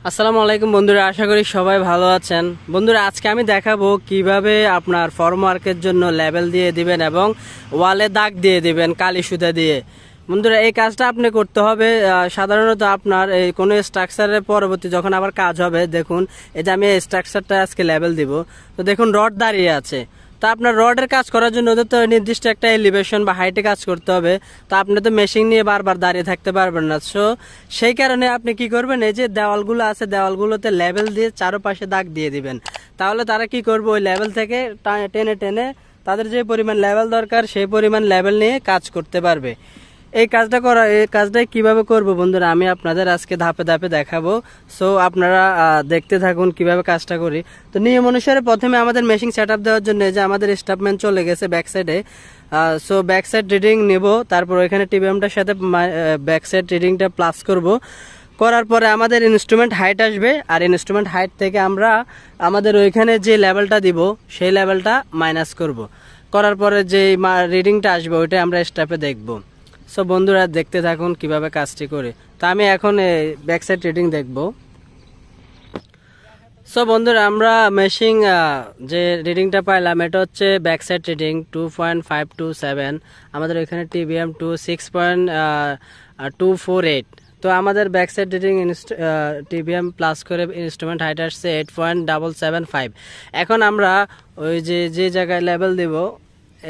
আসসালামু আলাইকুম বন্ধুরা, আশা করি সবাই ভালো আছেন। বন্ধুরা, আজকে আমি দেখাবো কিভাবে আপনার ফর্মওয়ার্কের জন্য লেবেল দিয়ে দিবেন এবং ওয়ালে দাগ দিয়ে দিবেন কালি সুতা দিয়ে। বন্ধুরা, এই কাজটা আপনি করতে হবে সাধারণত আপনার এই কোনো স্ট্রাকচারের পরবর্তী যখন আবার কাজ হবে। দেখুন, এই যে আমি এই স্ট্রাকচারটা আজকে লেবেল দিব, তো দেখুন রড দাঁড়িয়ে আছে। তো আপনার রডের কাজ করার জন্য তো নির্দিষ্ট একটা এলিভেশন বা হাইটে কাজ করতে হবে। তো আপনি তো মেশিন নিয়ে বারবার দাঁড়িয়ে থাকতে পারবেন না। সো সেই কারণে আপনি কি করবেন, এই যে দেওয়ালগুলো আছে দেওয়ালগুলোতে লেবেল দিয়ে চারপাশে দাগ দিয়ে দিবেন। তাহলে তারা কি করবে, ওই লেবেল থেকে টেনে টেনে তাদের যে পরিমাণ লেবেল দরকার সেই পরিমাণ লেবেল নিয়ে কাজ করতে পারবে। এই কাজটা কিভাবে করব বন্ধুরা, আমি আপনাদের আজকে ধাপে ধাপে দেখাবো। সো আপনারা দেখতে থাকুন কিভাবে কাজটা করি। তো নিয়ম অনুসারে প্রথমে আমাদের মেশিন সেটআপ দেওয়ার জন্য যে আমাদের স্টাফম্যান চলে গেছে ব্যাক সাইডে। সো ব্যাক সাইড রিডিং নেব, তারপর ওইখানে টিবিএমটার সাথে ব্যাক সাইড রিডিংটা প্লাস করব। করার পরে আমাদের ইনস্ট্রুমেন্ট হাইট আসবে, আর ইনস্ট্রুমেন্ট হাইট থেকে আমরা আমাদের ওইখানে যে লেভেলটা দিব সেই লেভেলটা মাইনাস করব। করার পরে যে রিডিংটা আসবে ওইটা আমরা স্টাফে দেখব। সো বন্ধুরা, দেখতে থাকুন কিভাবে কাজটি করে। তো আমি এখন ব্যাক সাইড রিডিং দেখব। সো বন্ধুরা, আমরা মেশিন যে রিডিংটা পাইলাম এটা হচ্ছে ব্যাক সাইড রিডিং 2.527। আমাদের এখানে টিবিএম 6.248। তো আমাদের back side reading TBM plus করে ইনস্ট্রুমেন্ট হাইট আসছে 8.775। এখন আমরা ওই যে জায়গায় লেভেল দিব,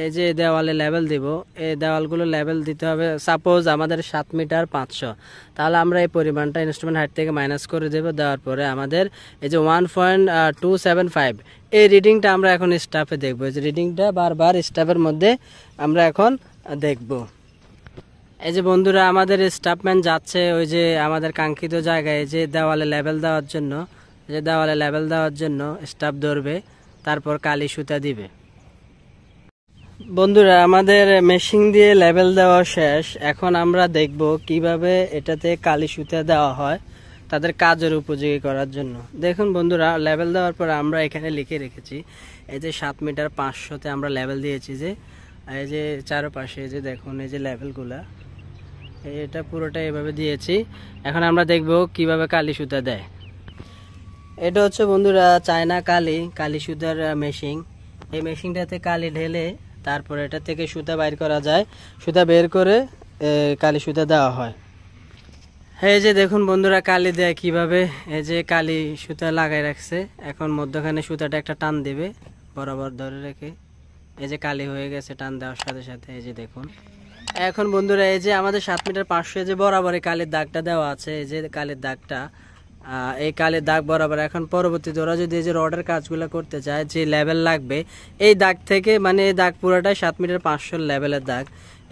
এই যে দেওয়ালে লেভেল দিব, এই দেওয়ালগুলো লেভেল দিতে হবে। সাপোজ আমাদের 7 মিটার 500, তাহলে আমরা এই পরিমাণটা ইনস্ট্রুমেন্ট হাইট থেকে মাইনাস করে দেব। দেওয়ার পরে আমাদের এই যে 1.275 এই রিডিংটা আমরা এখন স্টাফে দেখব। এই যে রিডিংটা বারবার স্টাফের মধ্যে আমরা এখন দেখব। এই যে বন্ধুরা, আমাদের স্টাফম্যান যাচ্ছে ওই যে আমাদের কাঙ্ক্ষিত জায়গায়, যে দেওয়ালে লেভেল দেওয়ার জন্য, স্টাফ ধরবে, তারপর কালি সুতা দিবে। বন্ধুরা, আমাদের মেশিন দিয়ে লেবেল দেওয়া শেষ। এখন আমরা দেখব কিভাবে এটাতে কালি সুতা দেওয়া হয় তাদের কাজের উপযোগী করার জন্য। দেখুন বন্ধুরা, লেবেল দেওয়ার পর আমরা এখানে লিখে রেখেছি এই যে 7 মিটার 500-তে আমরা লেবেল দিয়েছি। যে এই যে চারপাশে যে দেখুন এই যে লেবেলগুলা, এটা পুরোটা এভাবে দিয়েছি। এখন আমরা দেখব কিভাবে কালি সুতা দেয়। এটা হচ্ছে বন্ধুরা চায়না কালি সুতার মেশিন। এই মেশিনটাতে কালি ঢেলে তারপর এটা থেকে সুতা বাইর করা যায়, সুতা বের করে কালি সুতা দেওয়া হয়। এই যে দেখুন বন্ধুরা, কালি দেয় কিভাবে। এই যে কালি সুতা লাগাই রাখছে, এখন মধ্যখানে সুতাটা একটা টান দিবে বরাবর ধরে রেখে। এই যে কালি হয়ে গেছে টান দেওয়ার সাথে সাথে। এই যে দেখুন, এখন বন্ধুরা এই যে আমাদের 7 মিটার 500 যে বরাবর কালির দাগটা দেওয়া আছে, এই যে কালির দাগটা, এই কালির দাগ বরাবর। এখন পরবর্তীতে ওরা যদি এই যে রডের কাজগুলো করতে চায়, যে লেভেল লাগবে এই দাগ থেকে, মানে এই দাগ পুরোটাই 7 মিটার 500 লেভেলের দাগ।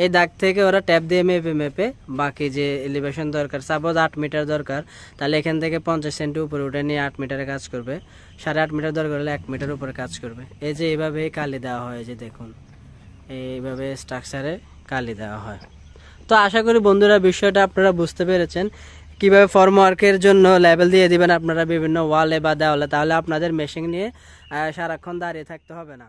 এই দাগ থেকে ওরা ট্যাপ দিয়ে মেপে বাকি যে এলিভেশন দরকার, সাপোজ 8 মিটার দরকার, তাহলে এখান থেকে 50 সেন্টি উপরে উঠে নিয়ে 8 মিটারে কাজ করবে। 8.5 মিটার দরকার হলে 1 মিটার উপরে কাজ করবে। এই যে এইভাবে কালি দেওয়া হয়, যে দেখুন এইভাবে স্ট্রাকচারে কালি দেওয়া হয়। তো আশা করি বন্ধুরা বিষয়টা আপনারা বুঝতে পেরেছেন কিভাবে ফর্মওয়ার্কের জন্য লেবেল দিয়ে দিবেন আপনারা বিভিন্ন ওয়ালে বা দেওয়ালে। তাহলে আপনাদের মেশিন নিয়ে সারাক্ষণ দাঁড়িয়ে থাকতে হবে না।